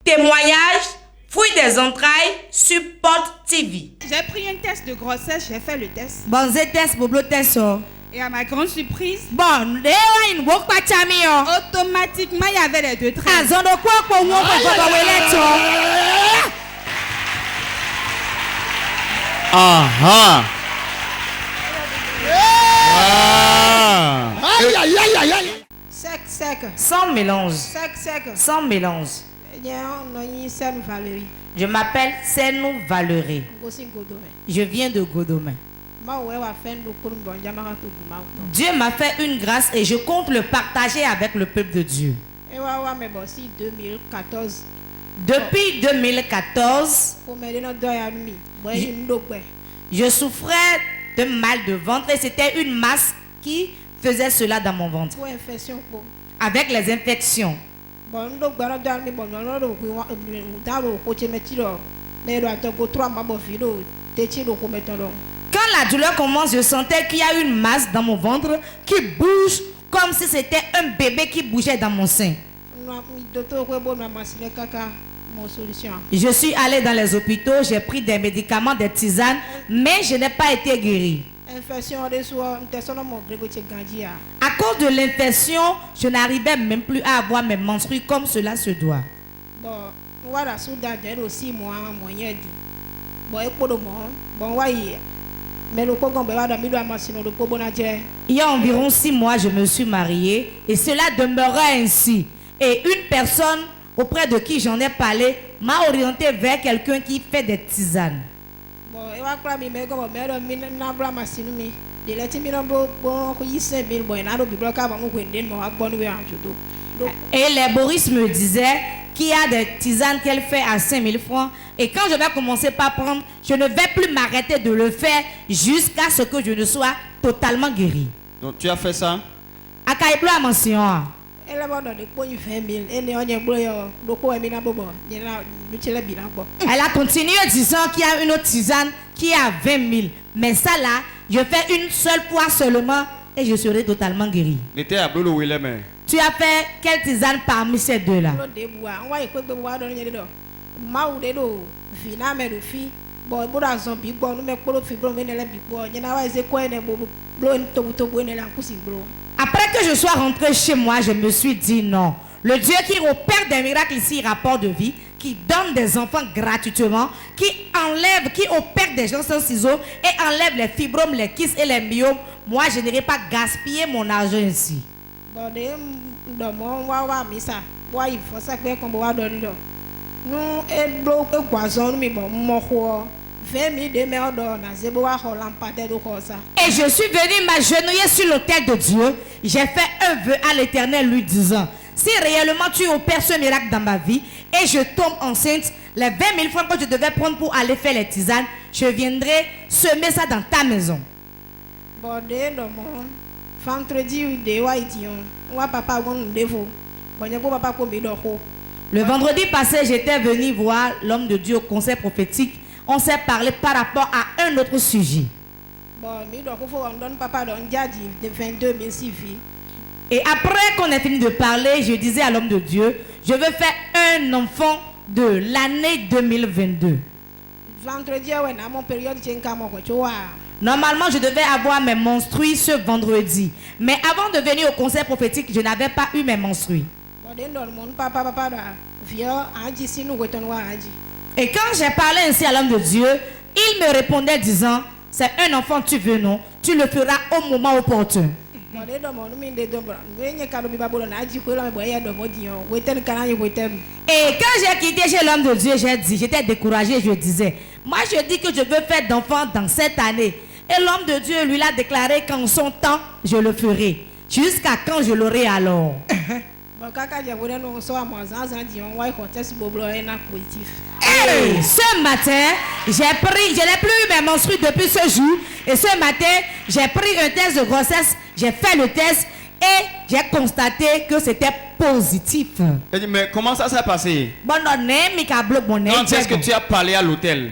Témoignage, fruit des entrailles, support TV. J'ai pris un test de grossesse, j'ai fait le test. Bon, c'est test pour le test. Et à ma grande surprise, Bon, automatiquement, il y avait les deux traits. Aha. Aïe, aïe, aïe, aïe, aïe. Sec, sec. Sans mélange. Sec, sec. Sans mélange. Je m'appelle Senou Valeré. Je viens de Godomé. Dieu m'a fait une grâce et je compte le partager avec le peuple de Dieu. Depuis 2014, je souffrais de mal de ventre et c'était une masse qui faisait cela dans mon ventre. Avec les infections. Quand la douleur commence, je sentais qu'il y a une masse dans mon ventre qui bouge comme si c'était un bébé qui bougeait dans mon sein. Je suis allée dans les hôpitaux, j'ai pris des médicaments, des tisanes, mais je n'ai pas été guérie. À cause de l'infection, je n'arrivais même plus à avoir mes menstrues comme cela se doit. Il y a environ 6 mois, je me suis mariée et cela demeurait ainsi. Et une personne auprès de qui j'en ai parlé m'a orienté vers quelqu'un qui fait des tisanes. Et l'herboriste me disait qu'il y a des tisanes qu'elle fait à 5000 francs. Et quand je vais commencer par prendre, je ne vais plus m'arrêter de le faire jusqu'à ce que je ne sois totalement guérie. Donc tu as fait ça? Elle a continué disant qu'il y a une autre tisane qui est à 20 000. Mais ça là, je fais une seule fois seulement et je serai totalement guérie. Tu as fait quelle tisane parmi ces deux là? Après que je sois rentrée chez moi, je me suis dit non. Le Dieu qui opère des miracles ici, rapport de vie, qui donne des enfants gratuitement, qui enlève, qui opère des gens sans ciseaux et enlève les fibromes, les kystes et les myomes, moi je n'irai pas gaspiller mon argent ici. Et je suis venu m'agenouiller sur l'autel de Dieu. J'ai fait un vœu à l'Éternel lui disant: si réellement tu opères ce miracle dans ma vie et je tombe enceinte, les 20 000 francs que je devais prendre pour aller faire les tisanes, je viendrai semer ça dans ta maison. Le vendredi passé, j'étais venu voir l'homme de Dieu au conseil prophétique. On s'est parlé par rapport à un autre sujet. Et après qu'on ait fini de parler, je disais à l'homme de Dieu, je veux faire un enfant de l'année 2022. Normalement, je devais avoir mes menstrues ce vendredi. Mais avant de venir au conseil prophétique, je n'avais pas eu mes menstrues. Et quand j'ai parlé ainsi à l'homme de Dieu, il me répondait disant: c'est un enfant, tu veux, non? Tu le feras au moment opportun. Et quand j'ai quitté chez l'homme de Dieu, j'ai dit, j'étais découragé, je disais, moi je dis que je veux faire d'enfants dans cette année. Et l'homme de Dieu lui a déclaré qu'en son temps, je le ferai. Jusqu'à quand je l'aurai alors? Hey, ce matin, je n'ai plus eu mes menstrues depuis ce jour. Et ce matin, j'ai pris un test de grossesse, j'ai fait le test et j'ai constaté que c'était positif. Mais comment ça s'est passé? Quand est-ce que tu as parlé à l'hôtel?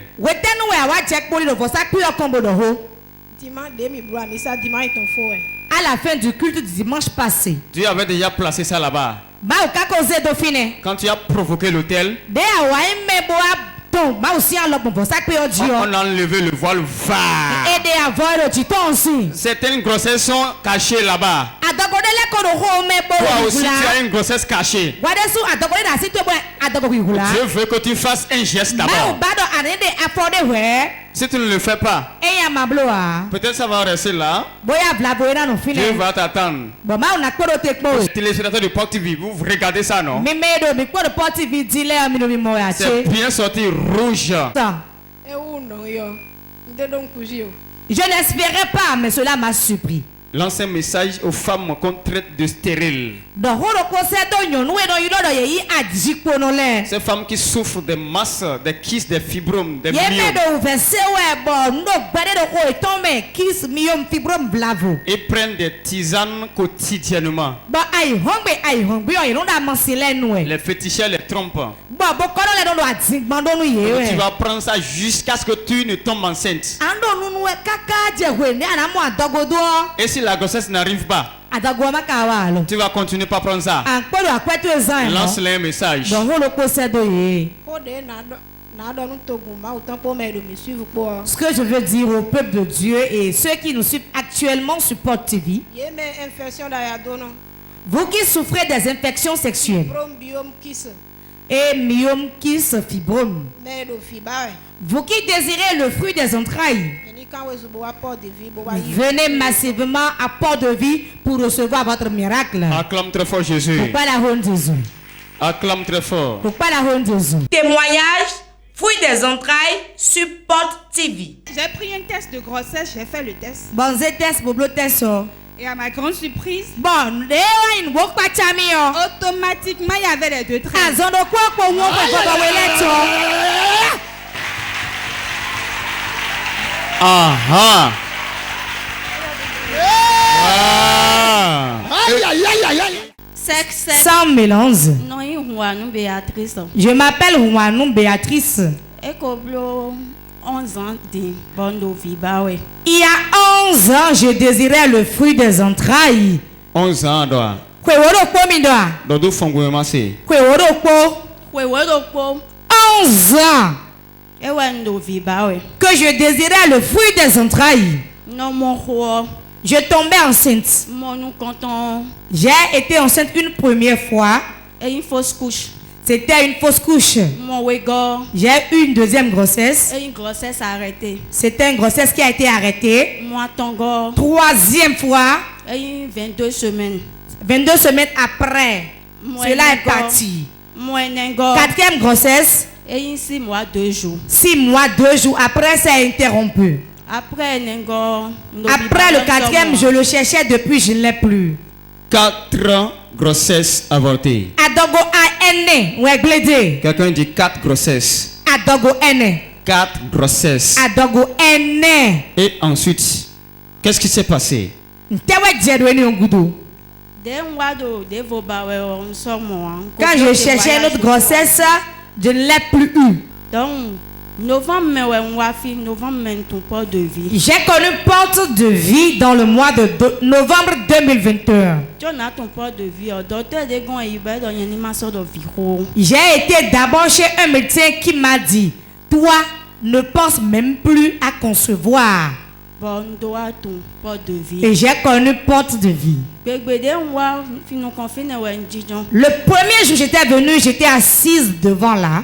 À la fin du culte du dimanche passé. Tu avais déjà placé ça là-bas? Quand tu as provoqué l'autel, on a enlevé le voile va. Certaines grossesses sont cachées là-bas. Toi aussi tu as une grossesse cachée. Dieu veut que tu fasses un geste d'abord. Si tu ne le fais pas, peut-être ça va rester là. Dieu va t'attendre. Téléspectateurs de Pop TV, vous regardez ça, non? C'est bien sorti rouge. Je n'espérais pas, mais cela m'a surpris. Lance un message aux femmes qu'on traite de stériles. Ces femmes qui souffrent des masses, des kystes, des fibromes, des myomes. Ils prennent des tisanes quotidiennement. Les féticheurs les trompent. Tu vas prendre ça jusqu'à ce que tu ne tombes enceinte. Et si la grossesse n'arrive pas, tu vas continuer par prendre ça. Lance-le un message. Ce que je veux dire au peuple de Dieu et ceux qui nous suivent actuellement sur Pop TV, vous qui souffrez des infections sexuelles et myome, kyste, fibrome, vous qui désirez le fruit des entrailles, venez massivement à Port de Vie pour recevoir votre miracle. Acclame très fort Jésus. Pourquoi la honte Jésus? Acclame très fort. Pourquoi la honte Jésus? Témoignage, fruit des entrailles sur Pop TV. J'ai pris un test de grossesse, j'ai fait le test. Bon, c'est test pour le test. Et à ma grande surprise, automatiquement il y avait les 2 traits. Ah. Sans mélange. Je m'appelle Ouanou Béatrice. Il y a 11 ans, je désirais le fruit des entrailles. 11 ans, doit. 11 ans que je désirais le fruit des entrailles. Je tombais enceinte. J'ai été enceinte une première fois. C'était une fausse couche. J'ai eu une deuxième grossesse. C'était une grossesse qui a été arrêtée. Troisième fois. 22 semaines. 22 semaines après, cela est parti. Quatrième grossesse. 6 mois 2 jours. 6 mois 2 jours après, c'est interrompu. Après le quatrième, je le cherchais depuis, je ne l'ai plus. 4 grossesses avortées. Quelqu'un dit 4 grossesses. 4 grossesses. Et ensuite, qu'est-ce qui s'est passé? Quand je cherchais une autre grossesse, je ne l'ai plus eu. Donc, novembre, j'ai connu porte de vie dans le mois de novembre 2021. J'ai été d'abord chez un médecin qui m'a dit, toi, ne pense même plus à concevoir. Et j'ai connu porte de vie. Le premier jour j'étais venue, j'étais assise devant là.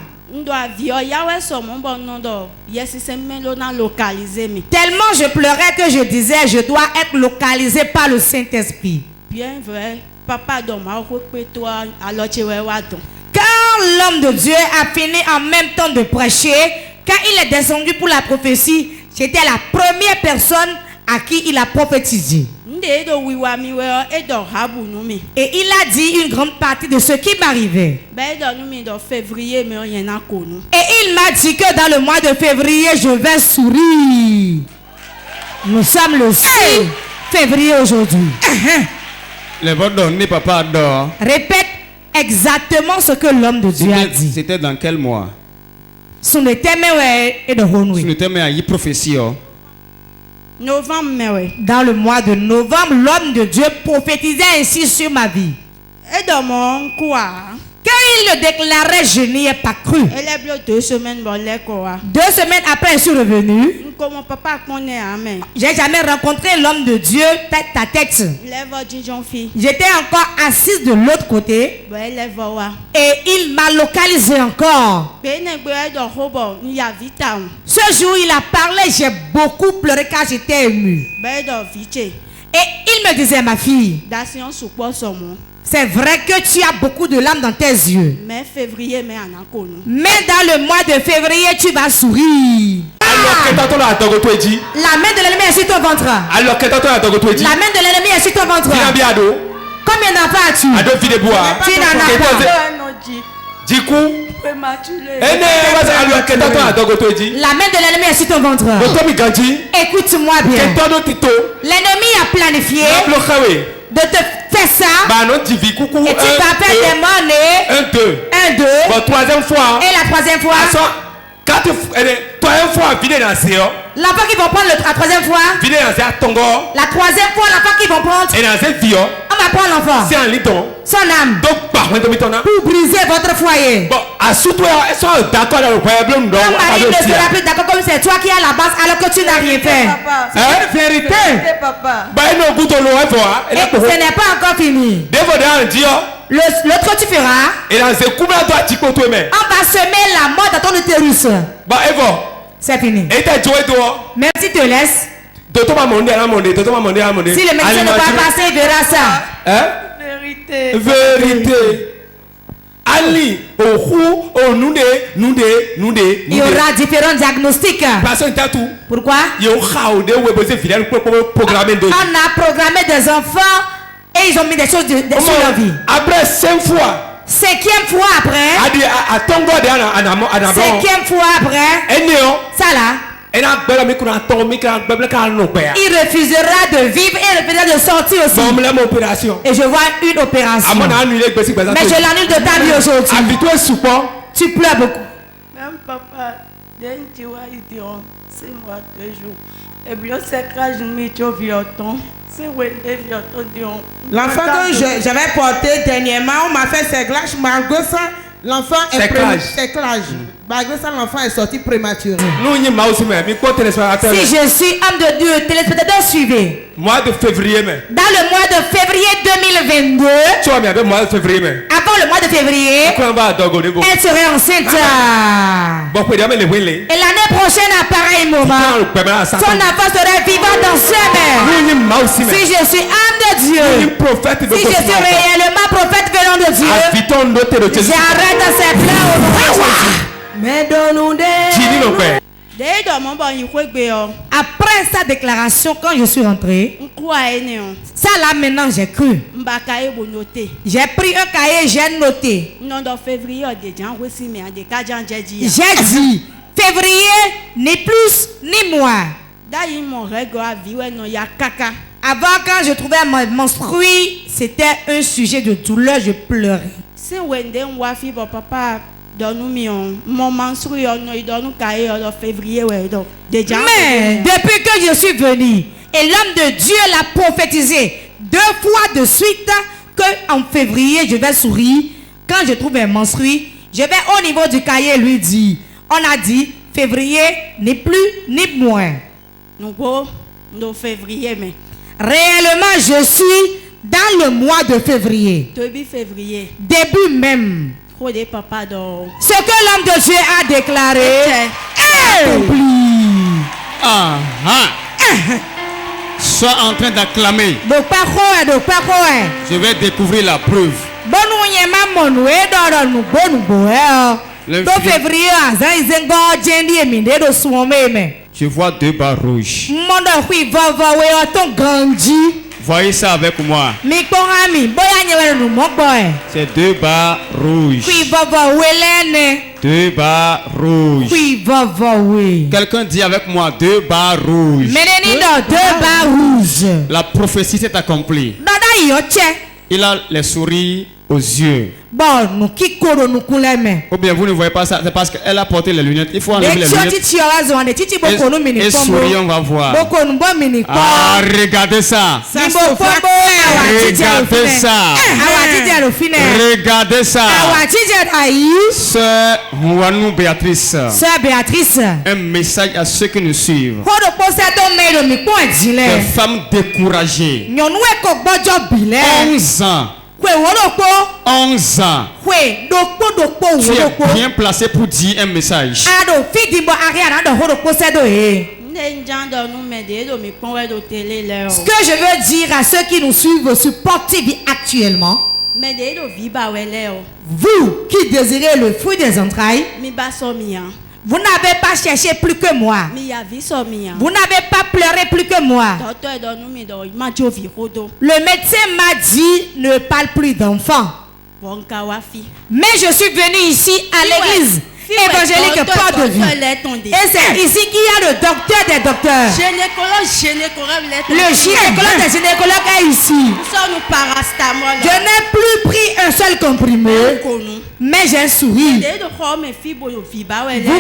Tellement je pleurais que je disais, je dois être localisé par le Saint-Esprit. Quand l'homme de Dieu a fini en même temps de prêcher, quand il est descendu pour la prophétie, j'étais la première personne à qui il a prophétisé. Et il a dit une grande partie de ce qui m'arrivait. Et il m'a dit que dans le mois de février, je vais sourire. Nous sommes le 6 février aujourd'hui. Papa adore. Répète exactement ce que l'homme de Dieu a dit. C'était dans quel mois? Sur le thème et de Honui. Sur le thème et prophétie. Novembre. Dans le mois de novembre, l'homme de Dieu prophétisait ainsi sur ma vie. Et dans mon quoi? Quand il le déclarait, je n'y ai pas cru. 2 semaines bon les quoi. 2 semaines après, je suis revenu. Comment papa connaît amen. J'ai jamais rencontré l'homme de Dieu tête à tête. J'étais encore assise de l'autre côté. Et il m'a localisé encore. Ce jour, il a parlé, j'ai beaucoup pleuré car j'étais ému. Et il me disait, ma fille, c'est vrai que tu as beaucoup de larmes dans tes yeux. Mais dans le mois de février, tu vas sourire. La main de l'ennemi est sur ton ventre. La main de l'ennemi est sur ton ventre. Combien d'enfants as-tu? Tu n'en as pas. La main de l'ennemi est sur ton ventre. Écoute-moi bien. L'ennemi a planifié de te faire ça. Et tu vas faire des monnaies. 1, 2. Et la troisième fois. L'enfant qui va prendre la troisième fois. La troisième fois, l'enfant qui va prendre. On va prendre l'enfant. Son âme. Pour briser votre foyer. Ton mari ne sera plus d'accord comme c'est toi qui es à la base alors que tu n'as rien fait. C'est une vérité. Et ce n'est pas encore fini. L'autre que tu feras, on va semer la mort dans ton utérus. C'est fini. Même si tu te laisses, si le médecin ne va pas passer, il verra ça. Vérité. Ali, il y aura différents diagnostics. Pourquoi? On a programmé des enfants et ils ont mis des choses sur leur vie. Après 5 fois. 5e fois après. 5e fois après. Ça là. Il refusera de vivre et il refusera de sortir aussi. Et je vois une opération. Mais je l'annule de ta vie aujourd'hui. Tu pleures beaucoup. Même papa, c'est moi 2 jours. Et bien, c'est quand je me dis l'enfant que j'avais porté dernièrement, on m'a fait séclage. Malgré ça, l'enfant est séclage. Malgré ça, l'enfant est sorti prématuré. Si je suis homme de Dieu, téléspectateurs, suivez. Mois de février. Dans le mois de février 2022. Avant le mois de février. Elle serait enceinte. Et l'année prochaine, à pareil moment, son enfant serait vivant dans ses mères. Si je suis homme de Dieu, si je suis réellement prophète venant de Dieu, j'arrête ces plans au nom de Jésus. Mais donne-nous des... Après sa déclaration, quand je suis rentré, ça là maintenant j'ai cru. J'ai pris un cahier, j'ai noté. J'ai dit, février ni plus ni moins. Avant, quand je trouvais ma menstruée, c'était un sujet de douleur, je pleurais. Mais depuis que je suis venu et l'homme de Dieu l'a prophétisé 2 fois de suite que en février je vais sourire. Quand je trouve un menstrué, je vais au niveau du cahier lui dire, on a dit février ni plus ni moins. Réellement je suis dans le mois de février. Début même. Ce que l'homme de Dieu a déclaré est accompli. Sois en train d'acclamer. Je vais découvrir la preuve. Je vois 2 barres rouges. Voyez ça avec moi. C'est 2 barres rouges. 2 barres rouges. Quelqu'un dit avec moi 2 barres rouges. 2 barres rouges. La prophétie s'est accomplie. Il a les souris aux yeux. Ou bien vous ne voyez pas ça, c'est parce qu'elle a porté les lunettes. Il faut enlever les lunettes. Et souriez, on va voir. Ah, regardez ça. Regardez ça. Regardez ça. Sœur Ouanou Béatrice. Un message à ceux qui nous suivent. Des femmes découragées. 11 ans. 11 ans. Tu es bien placé pour dire un message. Ce que je veux dire à ceux qui nous suivent sur Port TV actuellement, vous qui désirez le fruit des entrailles, vous n'avez pas cherché plus que moi. Vous n'avez pas pleuré plus que moi. Le médecin m'a dit ne parle plus d'enfants. Mais je suis venu ici à l'église évangélique Port de Vie. Et c'est ici qu'il y a le docteur des docteurs. Le gynécologue des gynécologues est ici. Je n'ai plus pris un seul comprimé, mais j'ai souri. Vous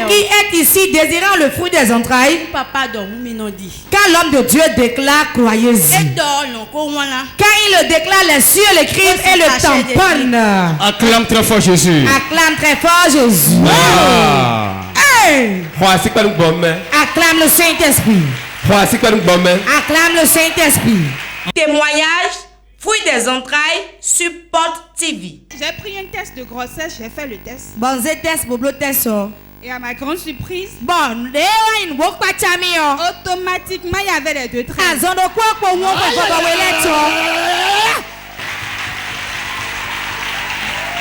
qui êtes ici désirant le fruit des entrailles, quand l'homme de Dieu déclare, croyez-y. Quand il le déclare, les cieux l'écrivent et le tamponnent. Acclame très fort Jésus. Acclame très fort Jésus. Hey! Acclame le Saint-Esprit. Acclame le Saint-Esprit. Témoignage, fruit des entrailles, sur Port TV. J'ai pris un test de grossesse, j'ai fait le test. Bon, c'est test pour le test. Et à ma grande surprise, automatiquement, il y avait les 2 traits.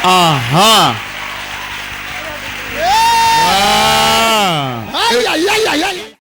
Ah ah. Aïe aïe aïe aïe aïe.